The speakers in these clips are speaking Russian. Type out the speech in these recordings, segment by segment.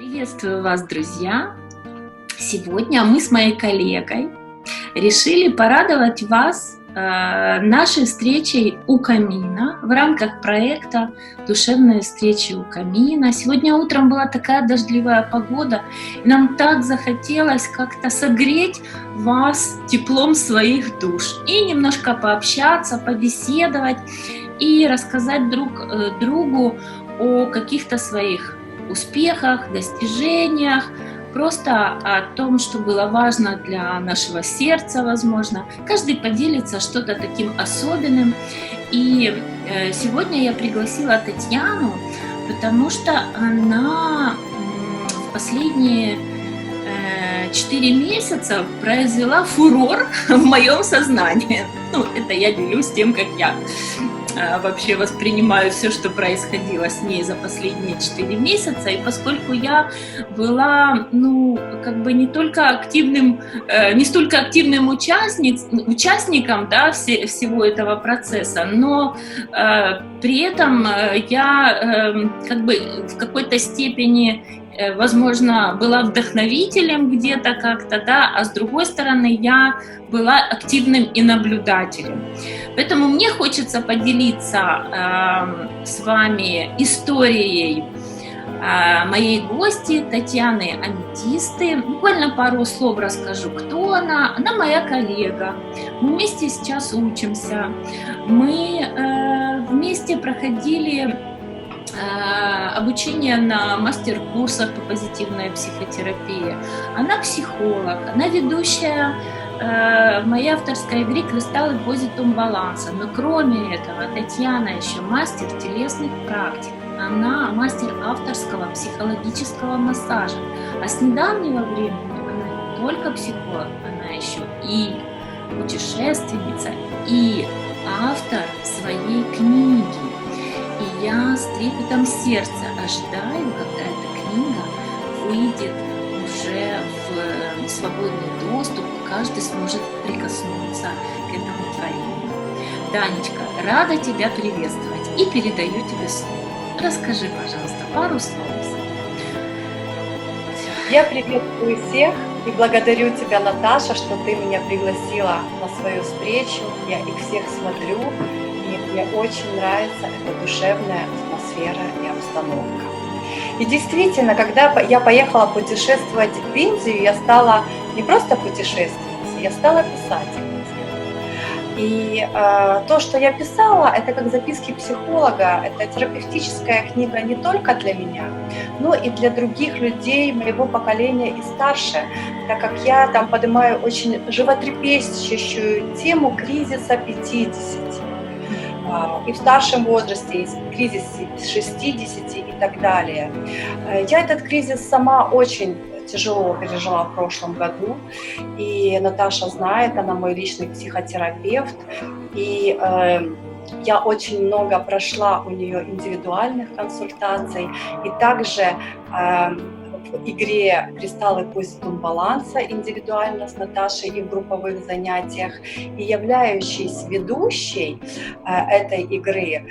Приветствую вас, друзья! Сегодня мы с моей коллегой решили порадовать вас нашей встречей у камина в рамках проекта «Душевные встречи у камина». Сегодня утром была такая дождливая погода, и нам так захотелось как-то согреть вас теплом своих душ и немножко пообщаться, побеседовать и рассказать друг другу о каких-то своих успехах, достижениях, просто о том, что было важно для нашего сердца, возможно. Каждый поделится что-то таким особенным. И сегодня я пригласила Татьяну, потому что она в последние 4 месяца произвела фурор в моем сознании. Ну, это я делюсь тем, как я вообще воспринимаю все, что происходило с ней за последние 4 месяца. И поскольку я была, не только активным, не столько активным участником, да, всего этого процесса, но при этом я в какой-то степени, возможно, была вдохновителем где-то как-то, да, а с другой стороны я была активным и наблюдателем. Поэтому мне хочется поделиться с вами историей моей гости Татьяны Аметисты. Буквально пару слов расскажу, кто она. Она моя коллега. Мы вместе сейчас учимся. Мы вместе проходили обучение на мастер-курсах по позитивной психотерапии. Она психолог, она ведущая в моей авторской игре «Кристаллы Позитум Баланса». Но кроме этого, Татьяна еще мастер телесных практик. Она мастер авторского психологического массажа. А с недавнего времени она не только психолог, она еще и путешественница, и автор своей книги. И я с трепетом сердца ожидаю, когда эта книга выйдет уже в свободный доступ, и каждый сможет прикоснуться к этому творению. Данечка, рада тебя приветствовать и передаю тебе слово. Расскажи, пожалуйста, пару слов. Я приветствую всех и благодарю тебя, Наташа, что ты меня пригласила на свою встречу. Я их всех смотрю. Мне очень нравится эта душевная атмосфера и обстановка. И действительно, когда я поехала путешествовать в Индию, я стала не просто путешественницей, я стала писательницей. И то, что я писала, это как записки психолога, это терапевтическая книга не только для меня, но и для других людей моего поколения и старше, так как я там поднимаю очень животрепещущую тему кризиса 50. И в старшем возрасте, и кризис 60 и так далее. Я этот кризис сама очень тяжело пережила в прошлом году, и Наташа знает, она мой личный психотерапевт, и я очень много прошла у нее индивидуальных консультаций, и также в игре «Кристаллы Позитум Баланса» индивидуально с Наташей и в групповых занятиях, и являющись ведущей этой игры,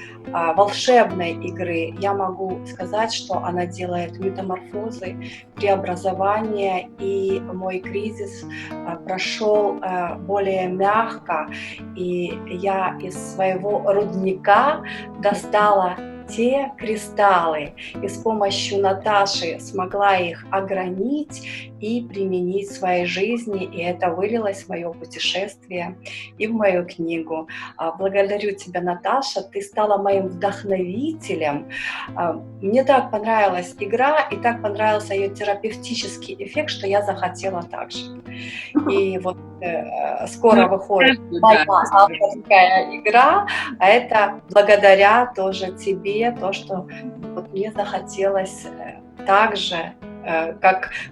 волшебной игры, я могу сказать, что она делает метаморфозы, преобразования, и мой кризис прошел более мягко, и я из своего рудника достала те кристаллы, и с помощью Наташи смогла их огранить и применить в своей жизни, и это вылилось в мое путешествие и в мою книгу. Благодарю тебя, Наташа, ты стала моим вдохновителем. Мне так понравилась игра, и так понравился ее терапевтический эффект, что я захотела так же. И вот скоро выходит моя авторская игра, а это благодаря тоже тебе, то, что вот мне захотелось так же,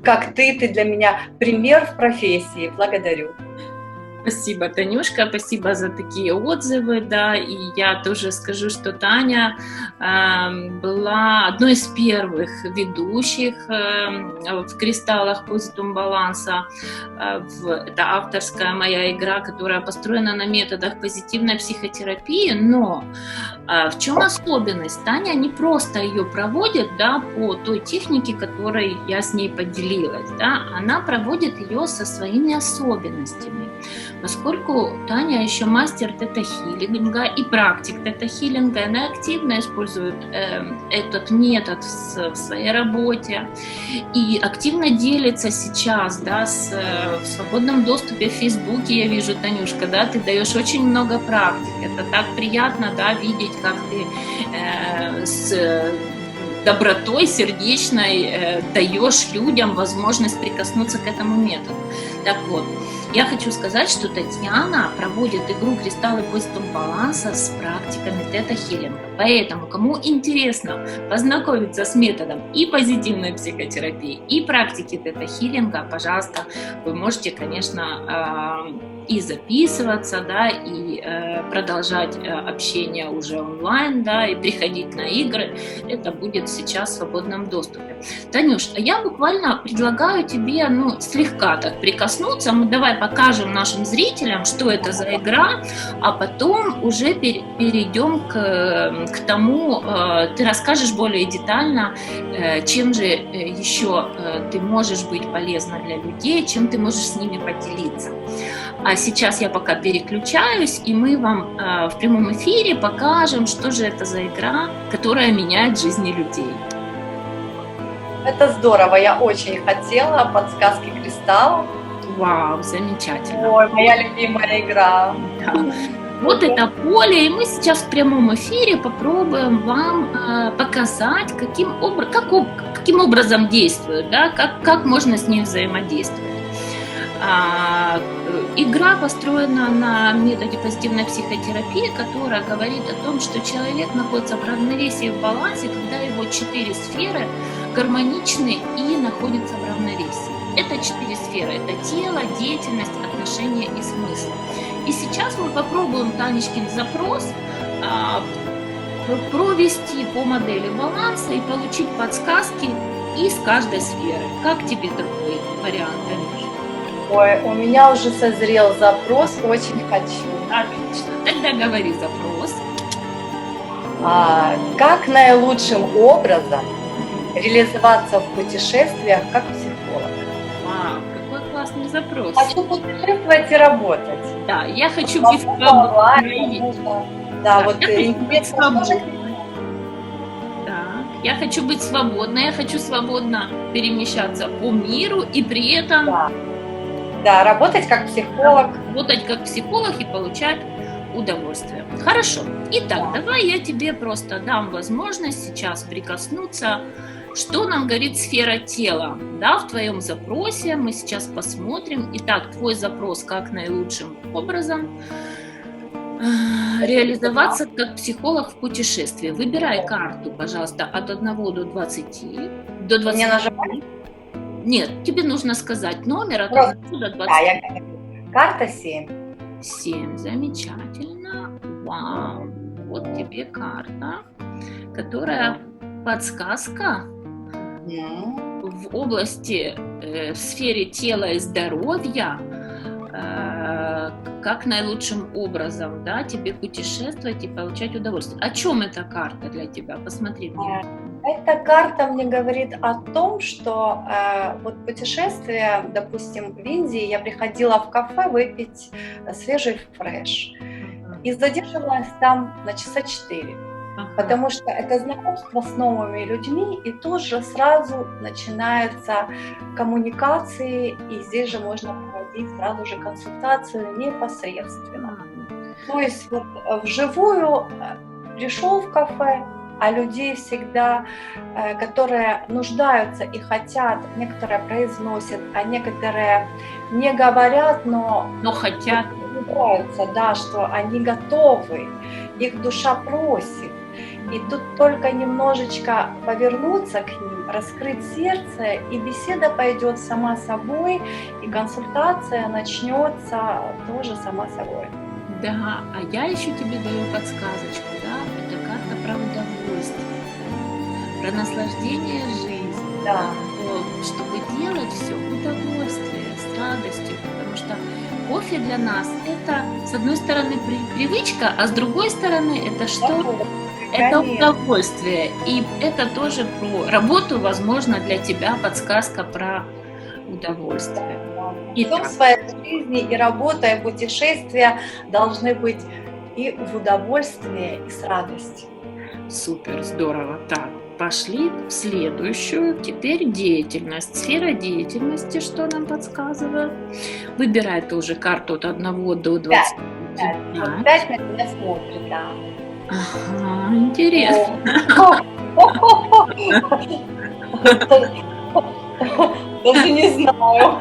как ты для меня пример в профессии. Благодарю. Спасибо, Танюшка, спасибо за такие отзывы, да, и я тоже скажу, что Таня была одной из первых ведущих в «Кристаллах Позитум Баланса». Это авторская моя игра, которая построена на методах позитивной психотерапии, но в чем особенность? Таня не просто ее проводит, да, по той технике, которой я с ней поделилась, да, она проводит ее со своими особенностями. Поскольку Таня еще мастер тета-хиллинга и практик тета-хиллинга, она активно использует этот метод в своей работе и активно делится сейчас, да, в свободном доступе в Фейсбуке. Я вижу, Танюшка, да, ты даешь очень много практик. Это так приятно, да, видеть, как ты с добротой сердечной даешь людям возможность прикоснуться к этому методу. Так вот, я хочу сказать, что Татьяна проводит игру «Кристаллы Позитум Баланса» с практиками тета-хиллинга. Поэтому, кому интересно познакомиться с методом и позитивной психотерапии, и практики тета-хиллинга, пожалуйста, вы можете, конечно, и записываться, да, и продолжать общение уже онлайн, да, и приходить на игры. Это будет сейчас в свободном доступе. Танюш, я буквально предлагаю тебе, слегка так прикоснуться. Мы давай покажем нашим зрителям, что это за игра, а потом уже перейдем к тому, ты расскажешь более детально, чем же еще ты можешь быть полезна для людей, чем ты можешь с ними поделиться. А сейчас я пока переключаюсь, и мы вам в прямом эфире покажем, что же это за игра, которая меняет жизни людей. Это здорово, я очень хотела подсказки кристаллов. Вау, замечательно. Ой, моя любимая игра. Да. Вот это поле, и мы сейчас в прямом эфире попробуем вам показать, каким образом действует, да, как можно с ней взаимодействовать. Игра построена на методе позитивной психотерапии, которая говорит о том, что человек находится в равновесии, в балансе, когда его 4 сферы гармоничны и находятся в равновесии. Это 4 сферы. Это тело, деятельность, отношения и смысл. И сейчас мы попробуем Танечкин запрос провести по модели баланса и получить подсказки из каждой сферы. Как тебе такой вариант, Танюш? Ой, у меня уже созрел запрос, очень хочу. Отлично, тогда говори запрос. Как наилучшим образом реализоваться в путешествиях как психолог? Вау, какой классный запрос. Хочу путешествовать и работать. Да, я хочу быть свободной. Да, вот я хочу быть свободной. Так, я хочу быть свободной, я хочу свободно перемещаться по миру и при этом... Да, работать как психолог. Работать как психолог и получать удовольствие. Хорошо. Итак, давай я тебе просто дам возможность сейчас прикоснуться, что нам говорит сфера тела. Да, в твоем запросе мы сейчас посмотрим. Итак, твой запрос как наилучшим образом реализоваться как психолог в путешествии. Выбирай карту, пожалуйста, от 1 до 20. До 20. Мне нажимать? Нет, тебе нужно сказать номер от 1 до 20. Да, я говорю. Карта 7. 7, замечательно. Вау, вот тебе карта, которая подсказка в области, в сфере тела и здоровья, как наилучшим образом, да, тебе путешествовать и получать удовольствие. О чем эта карта для тебя? Посмотри мне. Эта карта мне говорит о том, что вот путешествие, допустим, в Индии, я приходила в кафе выпить свежий фреш и задерживалась там на часа 4, потому что это знакомство с новыми людьми, и тут же сразу начинаются коммуникации, и здесь же можно проводить сразу же консультацию непосредственно. То есть вот вживую пришел в кафе, а людей всегда, которые нуждаются и хотят, некоторые произносят, а некоторые не говорят, но хотят. Нравится, да, что они готовы, их душа просит. И тут только немножечко повернуться к ним, раскрыть сердце, и беседа пойдет сама собой, и консультация начнется тоже сама собой. Да, а я еще тебе даю подсказочку, да, это карта про удовольствие, про наслаждение жизнью, Да. чтобы делать все в удовольствие, с радостью, потому что кофе для нас это, с одной стороны, привычка, а с другой стороны, это что? Это удовольствие, и это тоже про работу, возможно, для тебя подсказка про удовольствие. Все в своей жизни, и работа, и путешествия должны быть и в удовольствии, и с радостью. Супер, здорово. Так, пошли в следующую. Теперь деятельность. Сфера деятельности, что нам подсказывает? Выбирай тоже карту от 1 до 20. 5 на меня смотрит, да. Ага, интересно. Даже не знаю.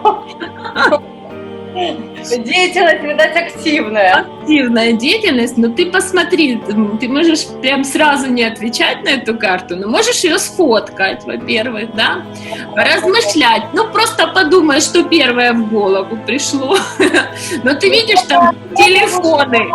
Деятельность, видать, активная. Активная деятельность, но ты посмотри, ты можешь прям сразу не отвечать на эту карту, но можешь ее сфоткать, во-первых, да, размышлять, ну просто подумай, что первое в голову пришло. Но ты видишь там телефоны.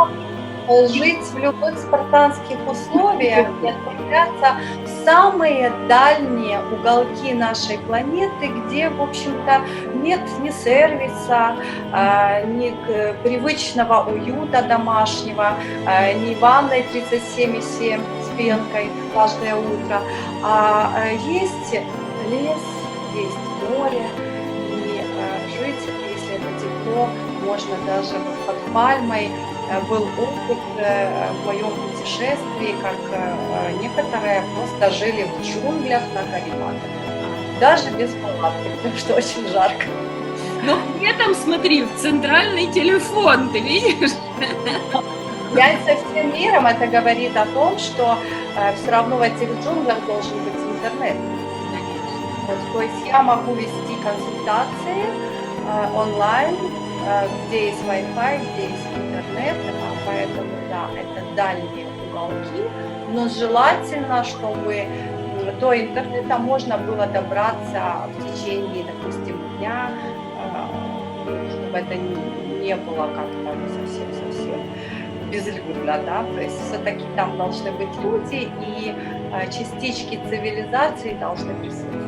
Жить в любых спартанских условиях и отправляться в самые дальние уголки нашей планеты, где, в общем-то, нет ни сервиса, ни привычного уюта домашнего, ни ванной 37,7 с пенкой каждое утро, а есть лес, есть море, и жить, если это тепло, можно даже под пальмой. Был опыт в моем путешествии, как некоторые просто жили в джунглях на карематах, даже без палатки, потому что очень жарко. Но при этом, смотри, в центральный телефон, ты видишь? Я со всем миром, это говорит о том, что все равно в этих джунглях должен быть интернет. То есть я могу вести консультации онлайн, где есть Wi-Fi, где есть интернет, поэтому да, это дальние уголки, но желательно, чтобы до интернета можно было добраться в течение, допустим, дня, чтобы это не было как-то совсем безлюдно, да, то есть все-таки там должны быть люди, и частички цивилизации должны присутствовать.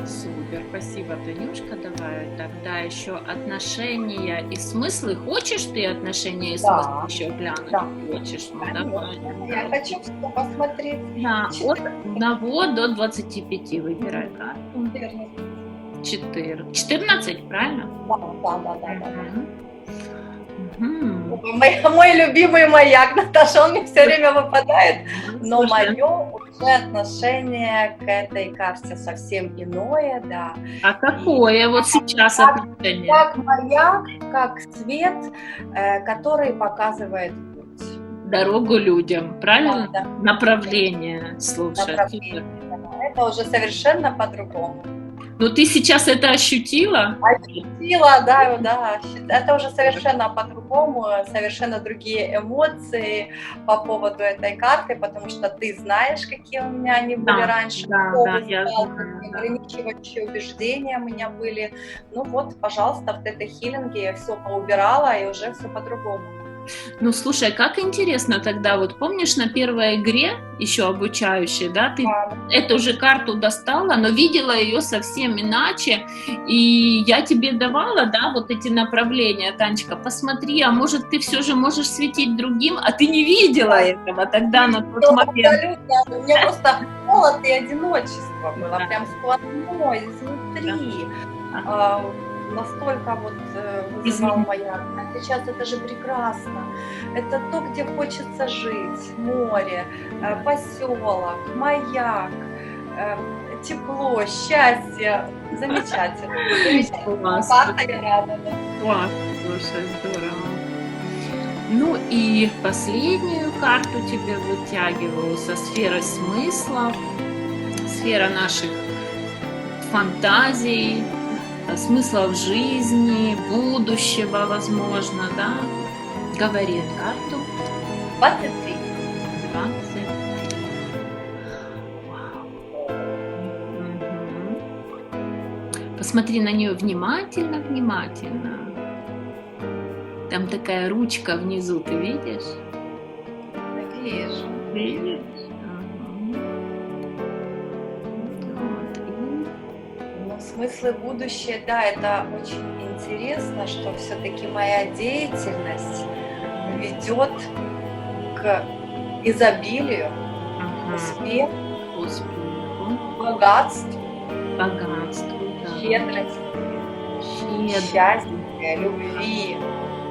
Супер, спасибо, Танюшка. Давай тогда еще отношения и смыслы. Хочешь ты отношения и смыслы еще глянуть? Да. Хочешь? Ну, давай. Я хочу все посмотреть. Да, от 1 до 25 выбирай карту. 14, правильно? Да. Угу. Мой любимый маяк, Наташа, он мне все время выпадает, но мое уже отношение к этой карте совсем иное, да. А какое вот сейчас отношение? Как маяк, как свет, который показывает путь. Дорогу людям, правильно? Да. Направление, слушай. Направление, да. Это уже совершенно по-другому. Но ты сейчас это ощутила? Ощутила, да. Это уже совершенно по-другому, совершенно другие эмоции по поводу этой карты, потому что ты знаешь, какие у меня они были раньше. Да, я знаю. Ограничивающие убеждения у меня были. Ну вот, пожалуйста, в тета-хиллинге я все поубирала, и уже все по-другому. Ну, слушай, как интересно тогда, вот помнишь на первой игре, еще обучающей, да, ты эту же карту достала, но видела ее совсем иначе, и я тебе давала, да, вот эти направления, Танечка, посмотри, а может ты все же можешь светить другим, а ты не видела этого тогда на тот момент. Абсолютно, у меня просто холод и одиночество было, прям сплошное, изнутри. Настолько вот вызывал маяк. А сейчас это же прекрасно. Это то, где хочется жить. Море, поселок, маяк, тепло, счастье. Замечательно. Класс. Я рада. Класс, слушай, здорово. Ну и последнюю карту тебе вытягиваю со сферой смысла, сфера наших фантазий, смыслов жизни, будущего, возможно, да? Говорит карту. 23. 23. Посмотри на нее внимательно, внимательно. Там такая ручка внизу, ты видишь? Вижу. Видишь? Ага. Вот. Ну, смыслы будущее, да, это очень интересно, что все-таки моя деятельность ведет к изобилию, Ага. успеху, Успеху, богатству, богатству, да. щедрости, Щедрость. счастья, любви. В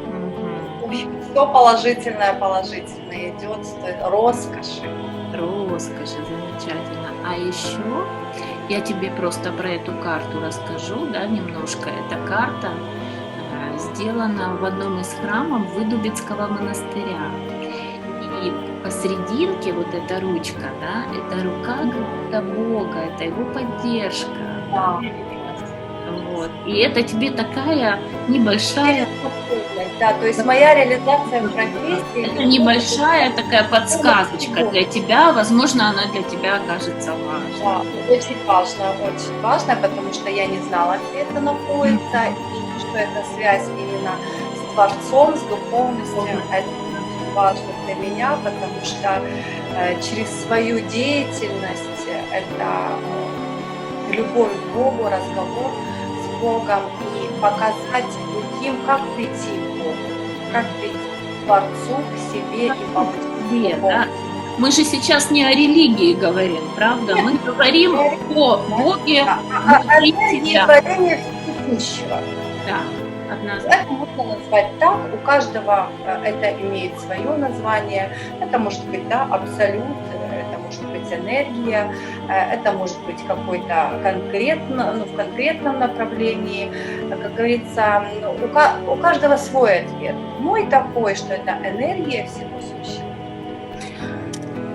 Мгм. общем, все положительное идет с той роскоши. Роскошь, замечательно. А еще я тебе просто про эту карту расскажу, да, немножко. Эта карта сделана в одном из храмов Выдубицкого монастыря. И посерединке вот эта ручка, да, это рука какого-то Бога, это его поддержка. Да. Вот. И это тебе такая небольшая, Да, то есть моя реализация в профессии. это небольшая такая подсказочка для тебя, возможно, она для тебя окажется важной. Да, очень важно, потому что я не знала, где это находится, и что эта связь именно с Творцом, с духовностью, это очень важно для меня, потому что через свою деятельность это любовь к Богу, разговор с Богом и показать другим, как прийти к Богу, как прийти к Творцу, к себе и получить Где, любовь. да? Мы же сейчас не о религии говорим, правда? Мы говорим о Боге внутри Энергии тебя. творения всесущего. Да, однозначно. Это можно назвать так, у каждого это имеет свое название. Это может быть, да, абсолют, это может быть энергия, это может быть какой-то в конкретном направлении. Как говорится, у каждого свой ответ. Мой такой, что это энергия всего сущего.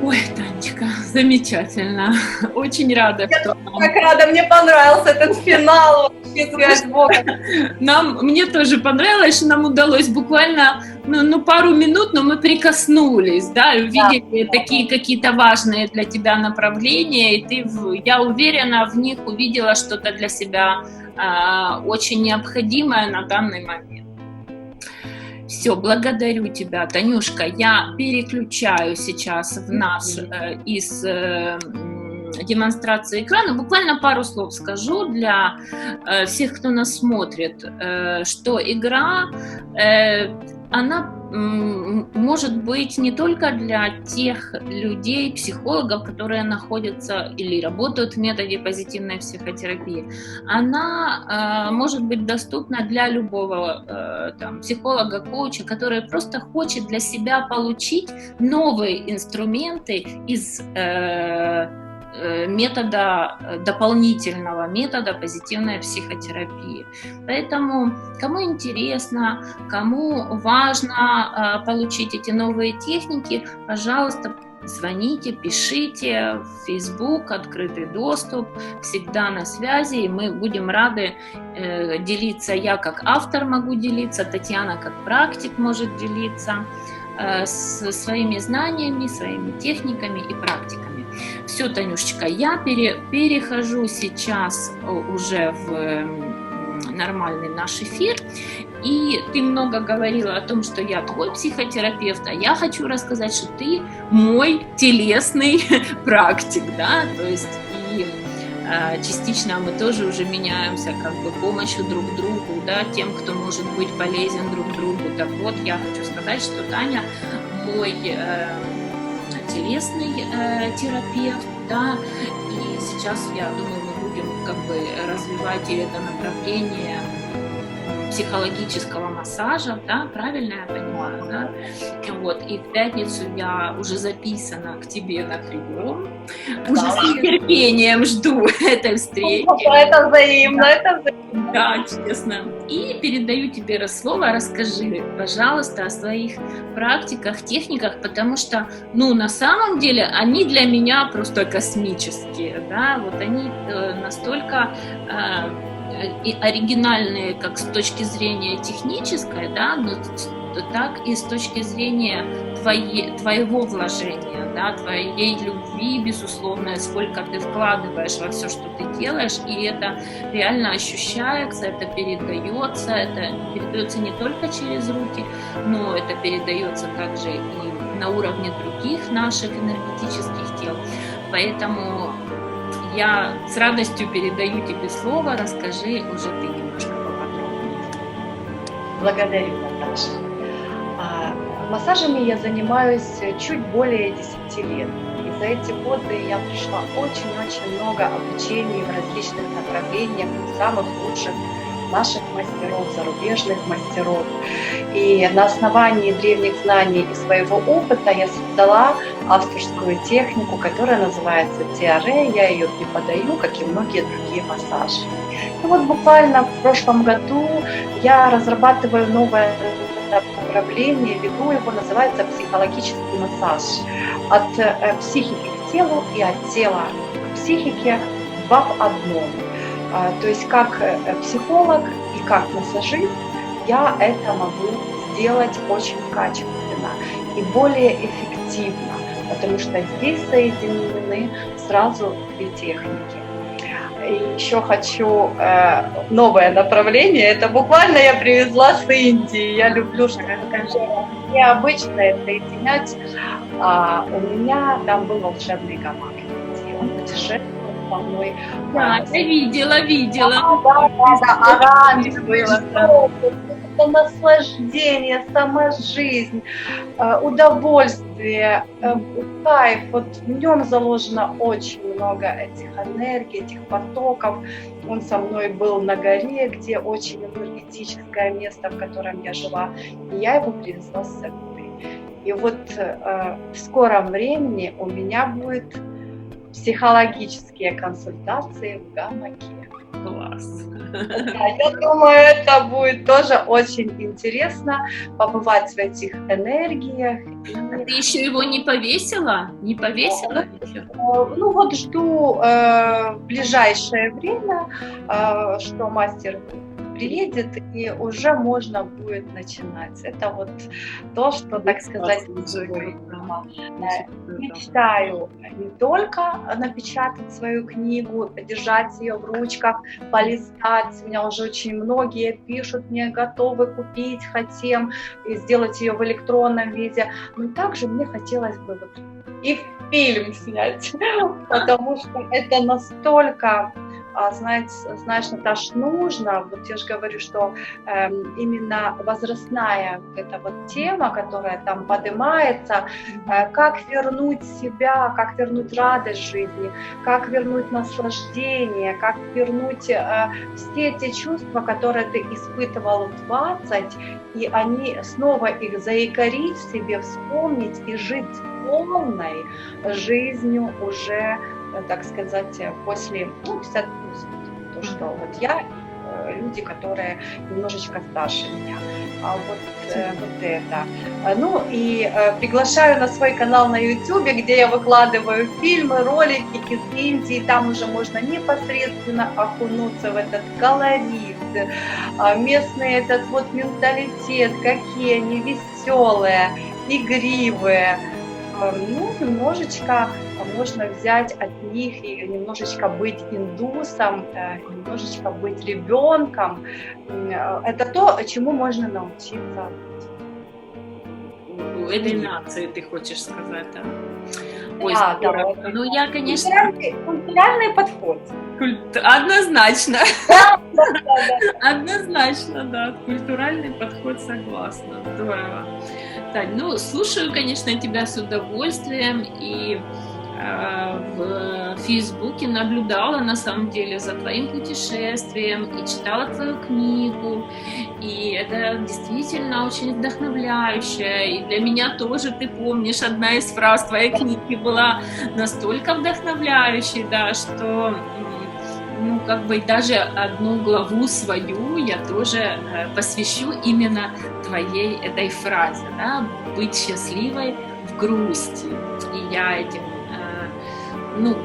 Ой, Танечка, замечательно. Очень рада, что Как рада, мне понравился этот финал, вообще связь с Богом. мне тоже понравилось, что нам удалось буквально пару минут, но мы прикоснулись, да, и увидели такие какие-то важные для тебя направления, и ты, я уверена, в них увидела что-то для себя очень необходимое на данный момент. Все, благодарю тебя, Танюшка. Я переключаю сейчас в наш из демонстрации экрана. Буквально пару слов скажу для всех, кто нас смотрит, что игра, она может быть не только для тех людей, психологов, которые находятся или работают в методе позитивной психотерапии. Она может быть доступна для любого психолога, коуча, который просто хочет для себя получить новые инструменты из дополнительного метода позитивной психотерапии. Поэтому, кому интересно, кому важно получить эти новые техники, пожалуйста, звоните, пишите в Facebook, открытый доступ, всегда на связи, и мы будем рады делиться. Я как автор могу делиться, Татьяна как практик может делиться своими знаниями, своими техниками и практиками. Все, Танюшечка, я перехожу сейчас уже в нормальный наш эфир. И ты много говорила о том, что я твой психотерапевт, а я хочу рассказать, что ты мой телесный практик, да, то есть и частично мы тоже уже меняемся как бы помощью друг другу, да, тем, кто может быть полезен друг другу. Так вот, я хочу сказать, что Таня мой телесный терапевт, да, и сейчас, я думаю, мы будем как бы развивать и это направление психологического массажа, да, правильно я понимаю, да? Вот, и в пятницу я уже записана к тебе на прием, уже с нетерпением жду этой встречи. Это взаимно, это взаимно. Да, честно. И передаю тебе слово, расскажи, пожалуйста, о своих практиках, техниках, потому что, на самом деле, они для меня просто космические, да, вот они настолько и оригинальные как с точки зрения технической, да, но так и с точки зрения твоего вложения, да, твоей любви, безусловно, сколько ты вкладываешь во все, что ты делаешь, и это реально ощущается, это передается не только через руки, но это передается также и на уровне других наших энергетических тел. Поэтому я с радостью передаю тебе слово, расскажи уже ты немножко поподробнее. Благодарю, Наташа. Массажами я занимаюсь чуть более 10 лет. И за эти годы я прошла очень-очень много обучений в различных направлениях у самых лучших наших мастеров, зарубежных мастеров. И на основании древних знаний и своего опыта я создала авторскую технику, которая называется Тиаре. Я ее преподаю, как и многие другие массажи. И вот буквально в прошлом году я разрабатываю новое направление, веду его, называется психологический массаж. От психики к телу и от тела к психике два в одном. То есть как психолог и как массажист я это могу сделать очень качественно и более эффективно, потому что здесь соединены сразу две техники. И еще хочу новое направление, это буквально я привезла с Индии, я люблю, что необычно это соединять. У меня там был волшебный гамак, он путешествовал со мной. Да, я видела. Да, оранжевый. Это наслаждение, сама жизнь, удовольствие, кайф. Вот в нем заложено очень много этих энергий, этих потоков. Он со мной был на горе, где очень энергетическое место, в котором я жила. И я его привезла с собой. И вот в скором времени у меня будут психологические консультации в гамаке. Класс. Да, я думаю, это будет тоже очень интересно побывать в этих энергиях. А ты еще его не повесила? Не повесила еще? Ну вот жду в ближайшее время, что мастер приедет, и уже можно будет начинать. Это вот то, что, так сказать, мечтаю не только напечатать свою книгу, подержать ее в ручках, полистать. У меня уже очень многие пишут мне, готовы купить, хотим сделать ее в электронном виде. Но также мне хотелось бы вот и фильм снять, потому что это настолько, знаешь, Наташ, нужно, вот я же говорю, что именно возрастная вот эта вот тема, которая там поднимается, как вернуть себя, как вернуть радость жизни, как вернуть наслаждение, как вернуть все те чувства, которые ты испытывал в 20, и они снова их заикарить в себе, вспомнить и жить полной жизнью уже, так сказать, после 50+. То, что вот я, люди, которые немножечко старше меня. Вот это. Ну и приглашаю на свой канал на YouTube, где я выкладываю фильмы, ролики из Индии. Там уже можно непосредственно окунуться в этот колорит, местный этот вот менталитет, какие они веселые, игривые. Ну, немножечко можно взять от них и немножечко быть индусом, немножечко быть ребенком. Это то, чему можно научиться. Этой нации, ты хочешь сказать, да? Ой, да. Ну, я, конечно... Культуральный подход. Однозначно. Да. Однозначно, да. Культуральный подход, согласна. Здорово. Тань, ну, слушаю, конечно, тебя с удовольствием, и в Фейсбуке наблюдала, на самом деле, за твоим путешествием, и читала твою книгу, и это действительно очень вдохновляюще, и для меня тоже, ты помнишь, одна из фраз твоей книги была настолько вдохновляющей, да, что... Ну, как бы даже одну главу свою я тоже посвящу именно твоей этой фразе, да, быть счастливой в грусти. И я этим ну,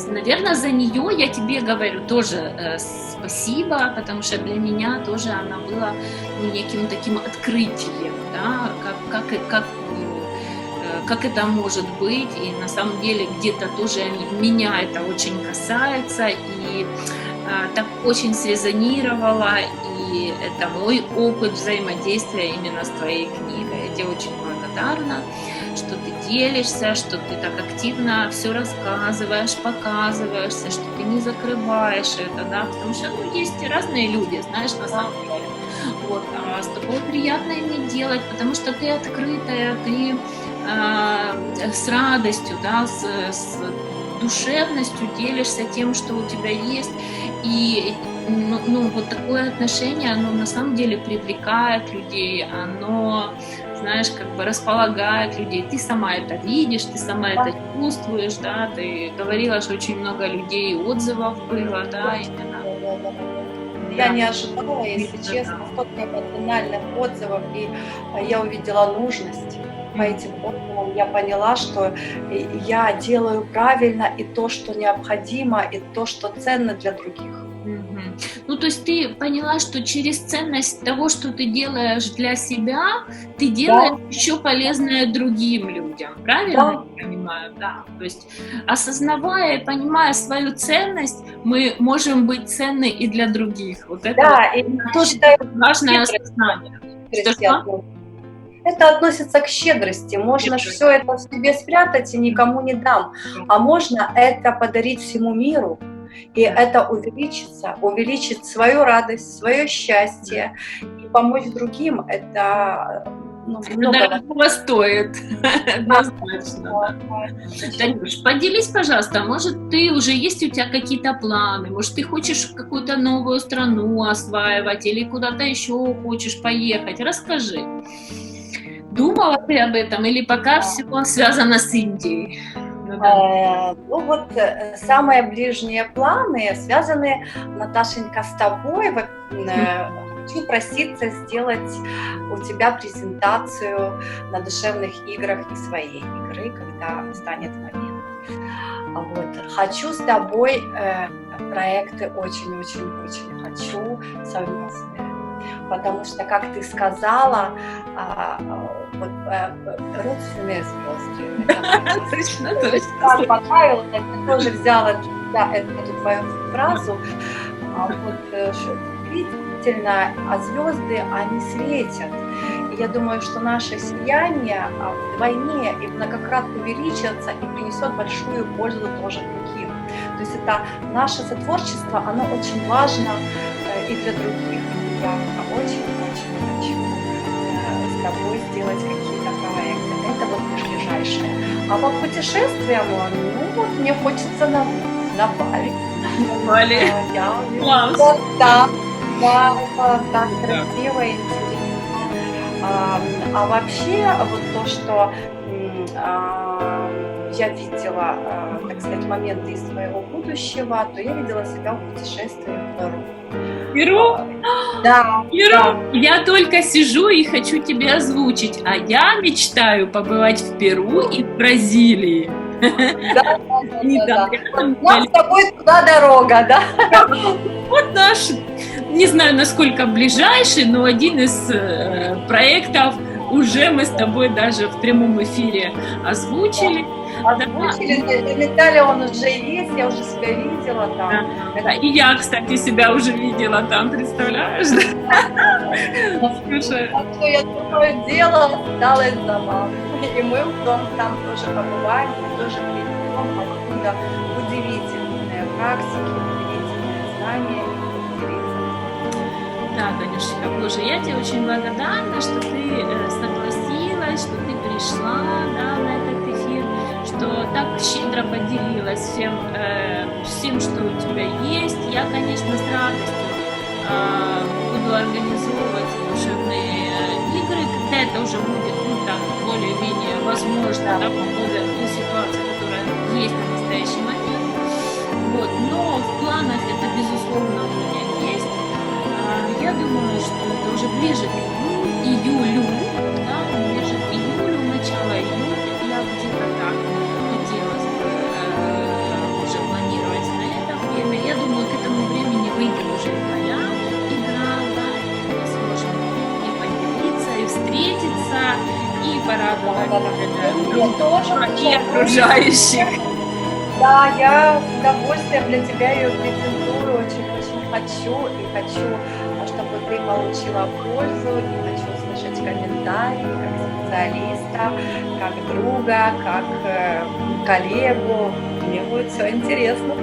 наверное, за нее я тебе говорю тоже спасибо, потому что для меня тоже она была, ну, неким таким открытием, да, как это может быть, и на самом деле где-то тоже меня это очень касается, и так очень срезонировало, и это мой опыт взаимодействия именно с твоей книгой. Я тебе очень благодарна, что ты делишься, что ты так активно все рассказываешь, показываешься, что ты не закрываешь это, да, потому что, ну, есть разные люди, знаешь, на самом деле. Вот, а с тобой приятно иметь делать, потому что ты открытая, ты с радостью, да, с душевностью делишься тем, что у тебя есть, и ну, вот такое отношение, оно на самом деле привлекает людей, оно, знаешь, как бы располагает людей, ты сама это видишь, ты сама это чувствуешь, да, ты говорила, что очень много людей отзывов было, да, именно. Я не ожидала, если честно, столько эмоциональных отзывов, и я увидела нужность. По этим отзывам я поняла, что я делаю правильно и то, что необходимо, и то, что ценно для других. Ну, то есть ты поняла, что через ценность того, что ты делаешь для себя, ты делаешь еще полезное другим людям, правильно я понимаю? Да. То есть, осознавая и понимая свою ценность, мы можем быть ценны и для других. Вот это тоже важное осознание. Это относится к щедрости. Можно все это в себе спрятать и никому не дам. А можно это подарить всему миру. И это увеличить свою радость, свое счастье и помочь другим. Это дорого стоит. Однозначно. Танюш, поделись, пожалуйста, может, ты уже есть у тебя какие-то планы, может, ты хочешь какую-то новую страну осваивать или куда-то еще хочешь поехать? Расскажи. Думала ты об этом или пока все связано с Индией? Ну вот самые ближние планы связаны, Наташенька, с тобой. Хочу проситься сделать у тебя презентацию на душевных играх и своей игры, когда станет момент. Вот. Хочу с тобой проекты очень-очень-очень хочу совместные. Потому что, как ты сказала, вот, родственные звезды. Точно. Понравилось, я тоже взяла эту твою фразу. Действительно, а звезды, они светят. И я думаю, что наше сияние вдвойне и многократно увеличится и принесет большую пользу тоже другим. То есть это наше сотворчество, оно очень важно и для других. Я очень-очень хочу с тобой сделать какие-то проекты. Это вот ближайшее. А по путешествиям, ну вот мне хочется на Бали. Бали? Класс! Да, это так красиво и интересно. А вообще, вот то, что я видела, так сказать, моменты из своего будущего, то я видела себя в путешествии в Перу. Перу? Да. Перу? Да. Я только сижу и хочу тебе озвучить, а я мечтаю побывать в Перу и в Бразилии. Да. Нам с тобой туда дорога, да? Вот наш, не знаю, насколько ближайший, но один из проектов уже мы с тобой даже в прямом эфире озвучили. Детали он уже есть, я уже себя видела там. Да. И я, кстати, себя уже видела там, представляешь? Слушай. Что я такое дело, осталось за вами. И мы там тоже побываем, тоже придем, откуда удивительные практики, удивительные знания и делиться. Да, Танюшечка, Боже, я тебе очень благодарна, что ты согласилась, что ты пришла, да, на этот эфир, что так щедро поделилась всем, что у тебя есть. Я, конечно, с радостью буду организовывать душевные игры, когда это уже будет, ну, так, более-менее возможно, да, по той ситуации, которая есть на настоящий момент. Вот. Но в планах это, безусловно, у меня есть. Я думаю, что это уже ближе к июлю, да, ближе к июлю, начало июля, я где-то так хотелось бы друг тоже друга и хочу. окружающих. Да, я с удовольствием для тебя ее презентую, очень-очень хочу, и хочу, чтобы ты получила пользу, и хочу услышать комментарии как специалиста, как друга, как коллегу. Мне будет все интересно.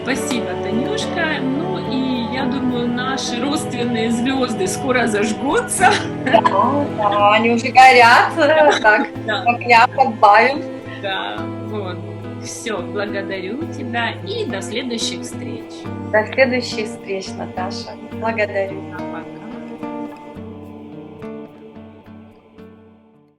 Спасибо, Танюшка. Ну и я думаю, наши родственные звезды скоро зажгутся. Да, они уже горят, так, Да, огня подбавим. да, вот. Все, благодарю тебя и до следующих встреч. До следующих встреч, Наташа. Благодарю. Пока.